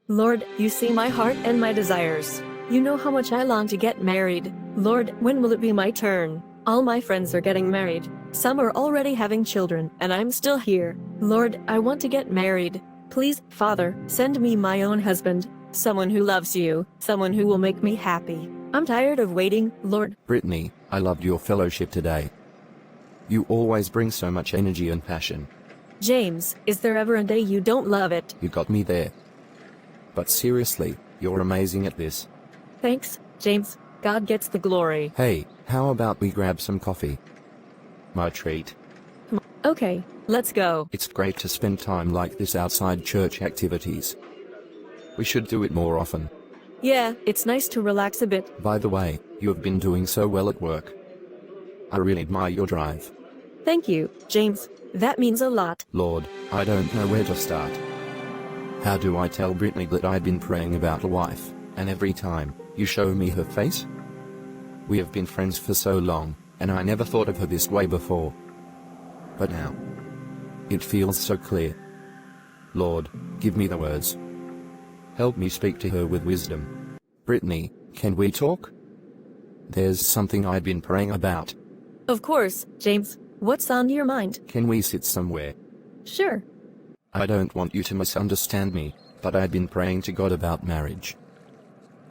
Lord, you see my heart and my desires. You know how much I long to get married. Lord, when will it be my turn? All my friends are getting married. Some are already having children, and I'm still here. Lord, I want to get married. Please, Father, send me my own husband. Someone who loves you. Someone who will make me happy. I'm tired of waiting, Lord. Britney, I loved your fellowship today. You always bring so much energy and passion. James, is there ever a day you don't love it? You got me there. But seriously, you're amazing at this. Thanks, James. God gets the glory. Hey, how about we grab some coffee? My treat. Okay, let's go. It's great to spend time like this outside church activities. We should do it more often. Yeah, it's nice to relax a bit. By the way, you have been doing so well at work. I really admire your drive. Thank you, James. That means a lot. Lord, I don't know where to start. How do I tell Britney that I've been praying about a wife, and every time you show me her face? We have been friends for so long, and I never thought of her this way before. But now, it feels so clear. Lord, give me the words. Help me speak to her with wisdom. Britney, can we talk? There's something I've been praying about. Of course, James. What's on your mind? Can we sit somewhere? Sure. I don't want you to misunderstand me, but I've been praying to God about marriage.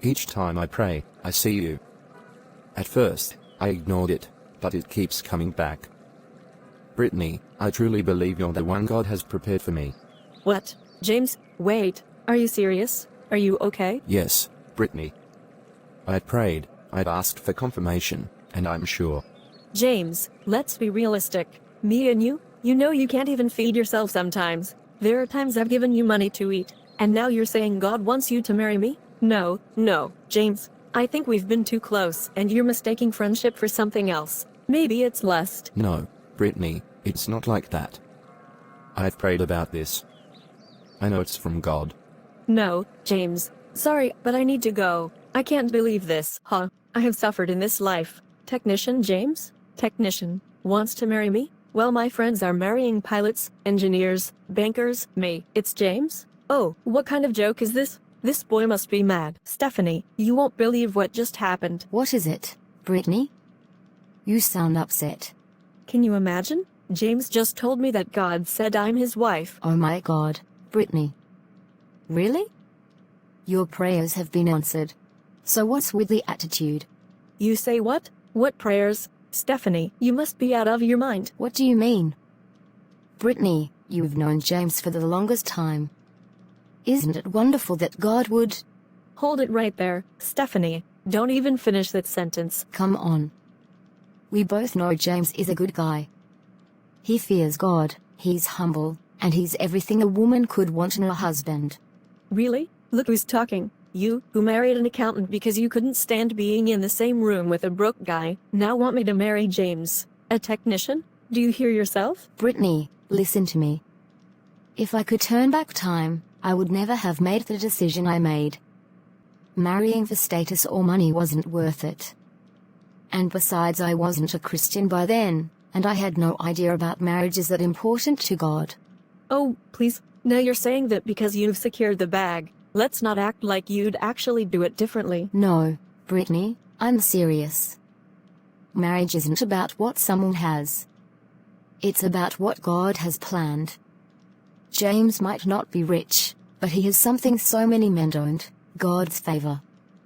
Each time I pray, I see you. At first, I ignored it, but it keeps coming back. Britney, I truly believe you're the one God has prepared for me. What? James, wait. Are you serious? Are you okay? Yes, Britney. I prayed, I've asked for confirmation, and I'm sure. James, let's be realistic. Me and you know you can't even feed yourself sometimes. There are times I've given you money to eat, and now you're saying God wants you to marry me? No, James. I think we've been too close, and you're mistaking friendship for something else. Maybe it's lust. No, Britney, it's not like that. I've prayed about this. I know it's from God. No, James. Sorry, but I need to go. I can't believe this, huh? I have suffered in this life. Technician James? Technician. Wants to marry me? Well, my friends are marrying pilots, engineers, bankers, me. It's James? Oh, what kind of joke is this? This boy must be mad. Stephanie, you won't believe what just happened. What is it, Britney? You sound upset. Can you imagine? James just told me that God said I'm his wife. Oh my God, Britney. Really? Your prayers have been answered. So what's with the attitude? You say what? What prayers? Stephanie, you must be out of your mind. What do you mean? Britney, you've known James for the longest time. Isn't it wonderful that God would... Hold it right there, Stephanie. Don't even finish that sentence. Come on. We both know James is a good guy. He fears God, he's humble, and he's everything a woman could want in a husband. Really? Look who's talking. You, who married an accountant because you couldn't stand being in the same room with a broke guy, now want me to marry James, a technician? Do you hear yourself? Britney, listen to me. If I could turn back time, I would never have made the decision I made. Marrying for status or money wasn't worth it. And besides, I wasn't a Christian by then, and I had no idea about marriage is that important to God. Oh, please. Now you're saying that because you've secured the bag. Let's not act like you'd actually do it differently. No, Britney, I'm serious. Marriage isn't about what someone has. It's about what God has planned. James might not be rich, but he has something so many men don't, God's favor.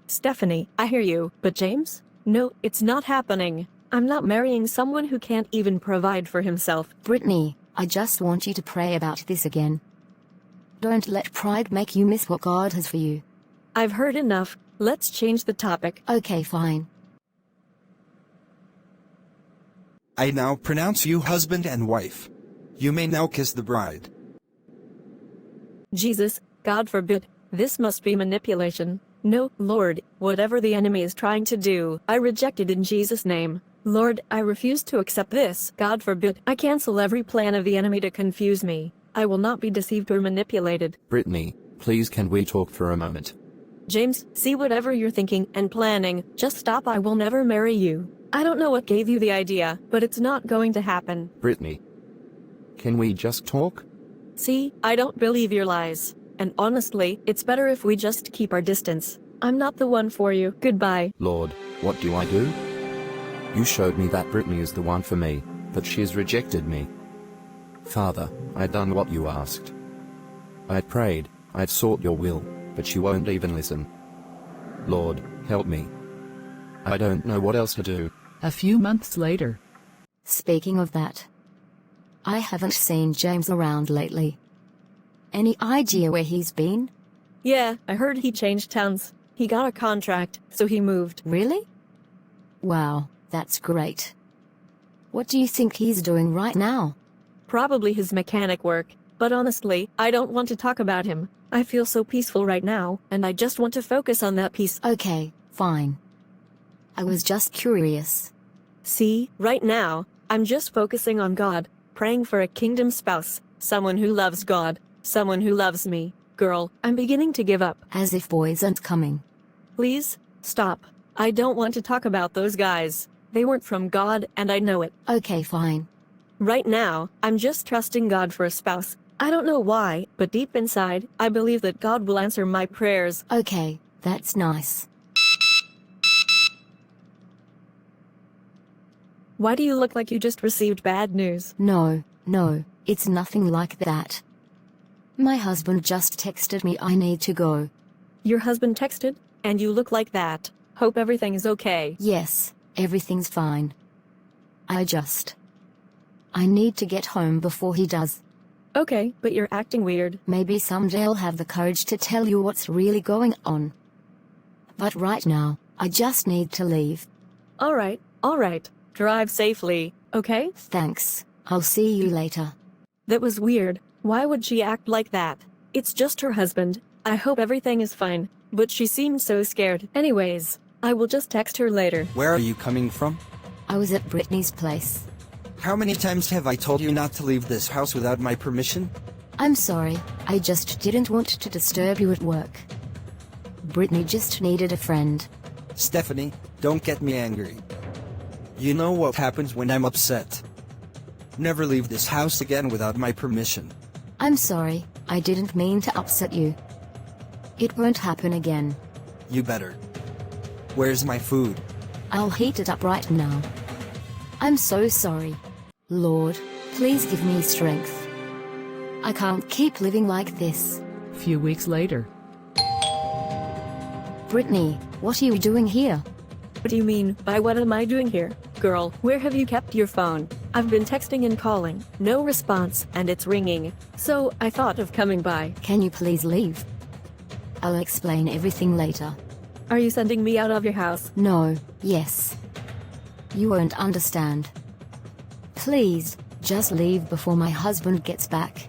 Stephanie, I hear you, but James? No, it's not happening. I'm not marrying someone who can't even provide for himself. Britney, I just want you to pray about this again. Don't let pride make you miss what God has for you. I've heard enough. Let's change the topic. Okay, fine. I now pronounce you husband and wife. You may now kiss the bride. Jesus, God forbid. This must be manipulation. No, Lord, whatever the enemy is trying to do, I reject it in Jesus' name. Lord, I refuse to accept this. God forbid. I cancel every plan of the enemy to confuse me. I will not be deceived or manipulated. Britney, please can we talk for a moment? James, see whatever you're thinking and planning. Just stop. I will never marry you. I don't know what gave you the idea, but it's not going to happen. Britney, can we just talk? See, I don't believe your lies. and honestly, it's better if we just keep our distance. I'm not the one for you. Goodbye. Lord, what do I do? You showed me that Britney is the one for me, but she's rejected me. Father, I'd done what you asked. I'd prayed, I'd sought your will, but you won't even listen. Lord, help me. I don't know what else to do. A few months later. Speaking of that, I haven't seen James around lately. Any idea where he's been? Yeah, I heard he changed towns. He got a contract, so he moved. Really? Wow, that's great. What do you think he's doing right now? Probably his mechanic work, but honestly, I don't want to talk about him. I feel so peaceful right now, and I just want to focus on that peace. Okay, fine. I was just curious. See, right now, I'm just focusing on God, praying for a kingdom spouse, someone who loves God, someone who loves me. Girl, I'm beginning to give up. As if boys aren't coming. Please, stop. I don't want to talk about those guys. They weren't from God, and I know it. Okay, fine. Right now, I'm just trusting God for a spouse. I don't know why, but deep inside, I believe that God will answer my prayers. Okay, that's nice. Why do you look like you just received bad news? No, it's nothing like that. My husband just texted me I need to go. Your husband texted, and you look like that. Hope everything is okay. Yes, everything's fine. I need to get home before he does. Okay, but you're acting weird. Maybe someday I'll have the courage to tell you what's really going on. But right now, I just need to leave. Alright. Drive safely, okay? Thanks. I'll see you later. That was weird. Why would she act like that? It's just her husband. I hope everything is fine. But she seemed so scared. Anyways, I will just text her later. Where are you coming from? I was at Britney's place. How many times have I told you not to leave this house without my permission? I'm sorry, I just didn't want to disturb you at work. Britney just needed a friend. Stephanie, don't get me angry. You know what happens when I'm upset. Never leave this house again without my permission. I'm sorry, I didn't mean to upset you. It won't happen again. You better. Where's my food? I'll heat it up right now. I'm so sorry. Lord, please give me strength. I can't keep living like this. Few weeks later. Britney, what are you doing here? What do you mean by what am I doing here? Girl, where have you kept your phone? I've been texting and calling, no response, and it's ringing. So, I thought of coming by. Can you please leave? I'll explain everything later. Are you sending me out of your house? No, yes. You won't understand. Please, just leave before my husband gets back.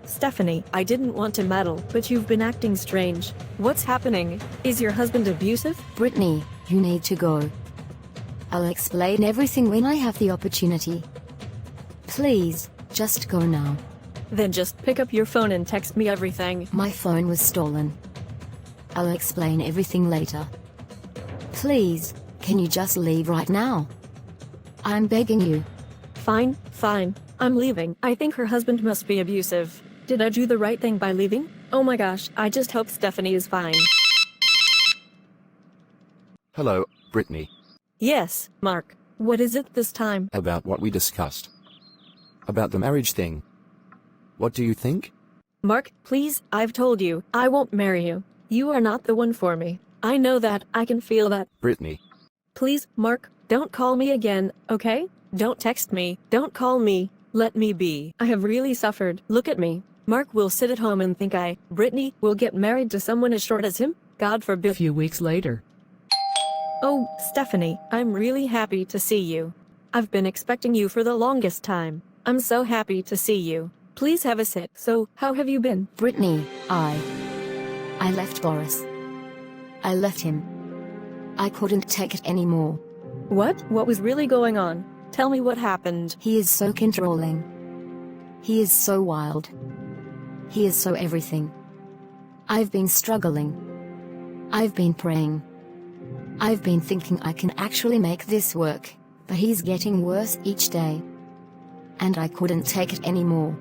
Stephanie, I didn't want to meddle, but you've been acting strange. What's happening? Is your husband abusive? Britney, you need to go. I'll explain everything when I have the opportunity. Please, just go now. Then just pick up your phone and text me everything. My phone was stolen. I'll explain everything later. Please, can you just leave right now? I'm begging you. Fine. I'm leaving. I think her husband must be abusive. Did I do the right thing by leaving? Oh my gosh, I just hope Stephanie is fine. Hello, Britney. Yes, Mark. What is it this time? About what we discussed. About the marriage thing. What do you think? Mark, please, I've told you, I won't marry you. You are not the one for me. I know that, I can feel that. Britney. Please, Mark, don't call me again, okay? Don't text me, don't call me. Let me be. I have really suffered. Look at me. Mark will sit at home and think Britney, will get married to someone as short as him? God forbid. Few weeks later. Oh, Stephanie, I'm really happy to see you. I've been expecting you for the longest time. I'm so happy to see you. Please have a sit. So, how have you been? Britney, I left Boris. I left him. I couldn't take it anymore. What? What was really going on? Tell me what happened. He is so controlling. He is so wild. He is so everything. I've been struggling. I've been praying. I've been thinking I can actually make this work, but he's getting worse each day. And I couldn't take it anymore.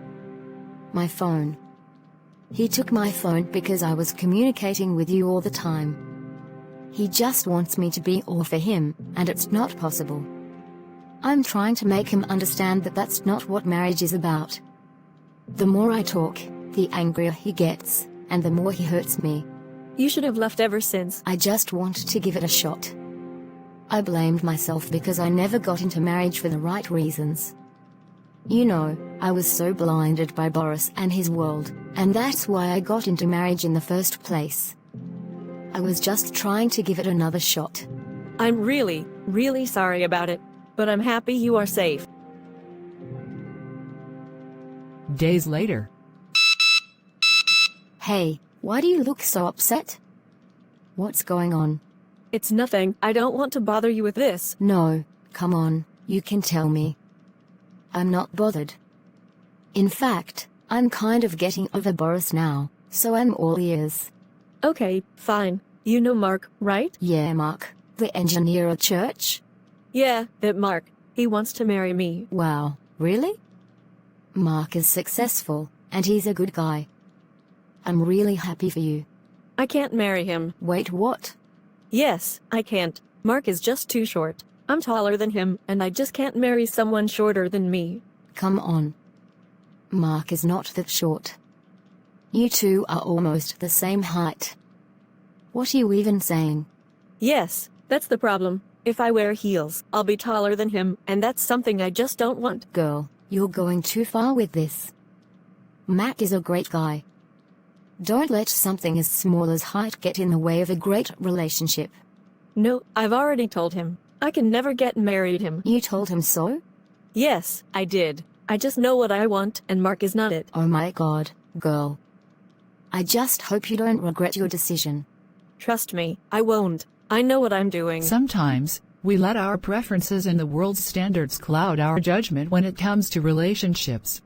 My phone. He took my phone because I was communicating with you all the time. He just wants me to be all for him, and it's not possible. I'm trying to make him understand that that's not what marriage is about. The more I talk, the angrier he gets, and the more he hurts me. You should have left ever since. I just want to give it a shot. I blamed myself because I never got into marriage for the right reasons. You know, I was so blinded by Boris and his world, and that's why I got into marriage in the first place. I was just trying to give it another shot. I'm really, really sorry about it, but I'm happy you are safe. Days later. Hey, why do you look so upset? What's going on? It's nothing. I don't want to bother you with this. No, come on, you can tell me. I'm not bothered. In fact, I'm kind of getting over Boris now, so I'm all ears. Okay, fine. You know Mark, right? Yeah, Mark, the engineer at church? Yeah, that Mark. He wants to marry me. Wow, really? Mark is successful, and he's a good guy. I'm really happy for you. I can't marry him. Wait, what? Yes, I can't. Mark is just too short. I'm taller than him, and I just can't marry someone shorter than me. Come on. Mark is not that short. You two are almost the same height. What are you even saying? Yes, that's the problem. If I wear heels, I'll be taller than him, and that's something I just don't want. Girl, you're going too far with this. Mac is a great guy. Don't let something as small as height get in the way of a great relationship. No, I've already told him. I can never get married him. You told him so? Yes, I did. I just know what I want, and Mark is not it. Oh my god, girl. I just hope you don't regret your decision. Trust me, I won't. I know what I'm doing. Sometimes, we let our preferences and the world's standards cloud our judgment when it comes to relationships.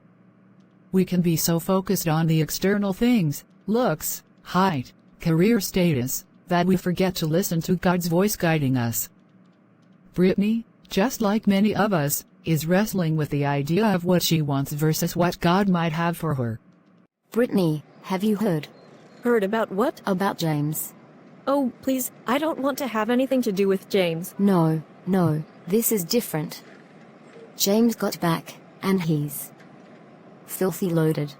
We can be so focused on the external things, looks, height, career status, that we forget to listen to God's voice guiding us. Britney, just like many of us, is wrestling with the idea of what she wants versus what God might have for her. Britney, have you heard? Heard about what? About James. Oh, please, I don't want to have anything to do with James. No, this is different. James got back, and he's filthy loaded.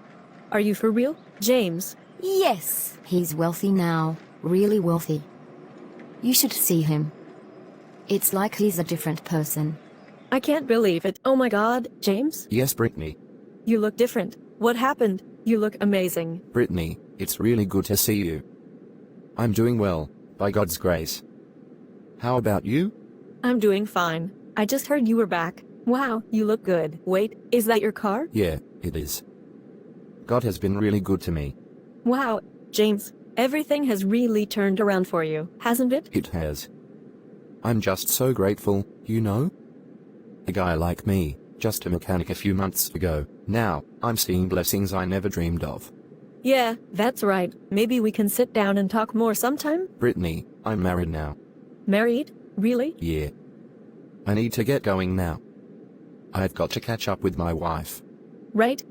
Are you for real? James? Yes, he's wealthy now, really wealthy. You should see him. It's like he's a different person. I can't believe it. Oh my god, James? Yes, Britney. You look different. What happened? You look amazing. Britney, it's really good to see you. I'm doing well, by God's grace. How about you? I'm doing fine. I just heard you were back. Wow, you look good. Wait, is that your car? Yeah, it is. God has been really good to me. Wow, James, everything has really turned around for you, hasn't it? It has. I'm just so grateful, you know? A guy like me, just a mechanic a few months ago, now, I'm seeing blessings I never dreamed of. Yeah, that's right. Maybe we can sit down and talk more sometime? Britney, I'm married now. Married? Really? Yeah. I need to get going now. I've got to catch up with my wife. Right.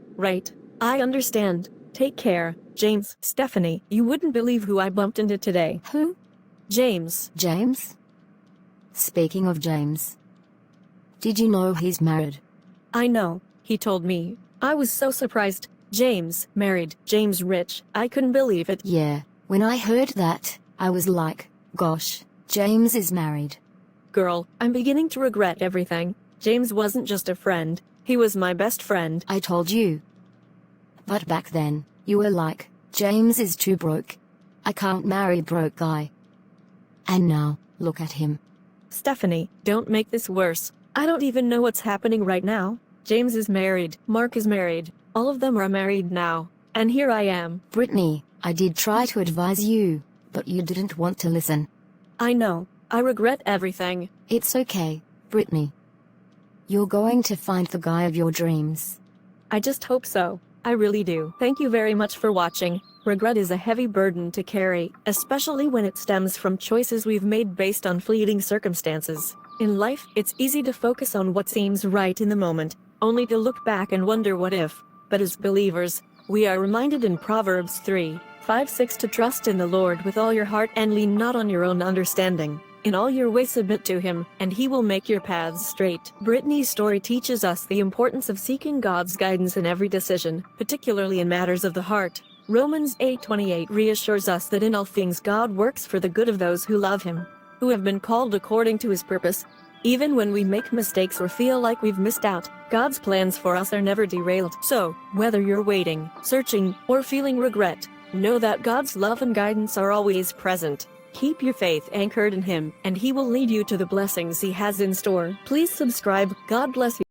I understand. Take care, James. Stephanie, you wouldn't believe who I bumped into today. Who? James. James? Speaking of James, did you know he's married? I know. He told me. I was so surprised. James, married, James rich. I couldn't believe it. Yeah, when I heard that, I was like, gosh, James is married. Girl, I'm beginning to regret everything. James wasn't just a friend. He was my best friend. I told you. But back then, you were like, James is too broke. I can't marry a broke guy. And now, look at him. Stephanie, don't make this worse. I don't even know what's happening right now. James is married. Mark is married. All of them are married now. And here I am. Britney, I did try to advise you, but you didn't want to listen. I know. I regret everything. It's okay, Britney. You're going to find the guy of your dreams. I just hope so. I really do. Thank you very much for watching. Regret is a heavy burden to carry, especially when it stems from choices we've made based on fleeting circumstances. In life, it's easy to focus on what seems right in the moment, only to look back and wonder what if. But as believers, We are reminded in Proverbs 3:5-6 to trust in the Lord with all your heart and lean not on your own understanding. In all your ways submit to him, and he will make your paths straight. Britney's story teaches us the importance of seeking God's guidance in every decision, particularly in matters of the heart. Romans 8:28 reassures us that in all things God works for the good of those who love him, who have been called according to his purpose. Even when we make mistakes or feel like we've missed out, God's plans for us are never derailed. So, whether you're waiting, searching, or feeling regret, know that God's love and guidance are always present. Keep your faith anchored in him, and he will lead you to the blessings he has in store. Please subscribe. God bless you.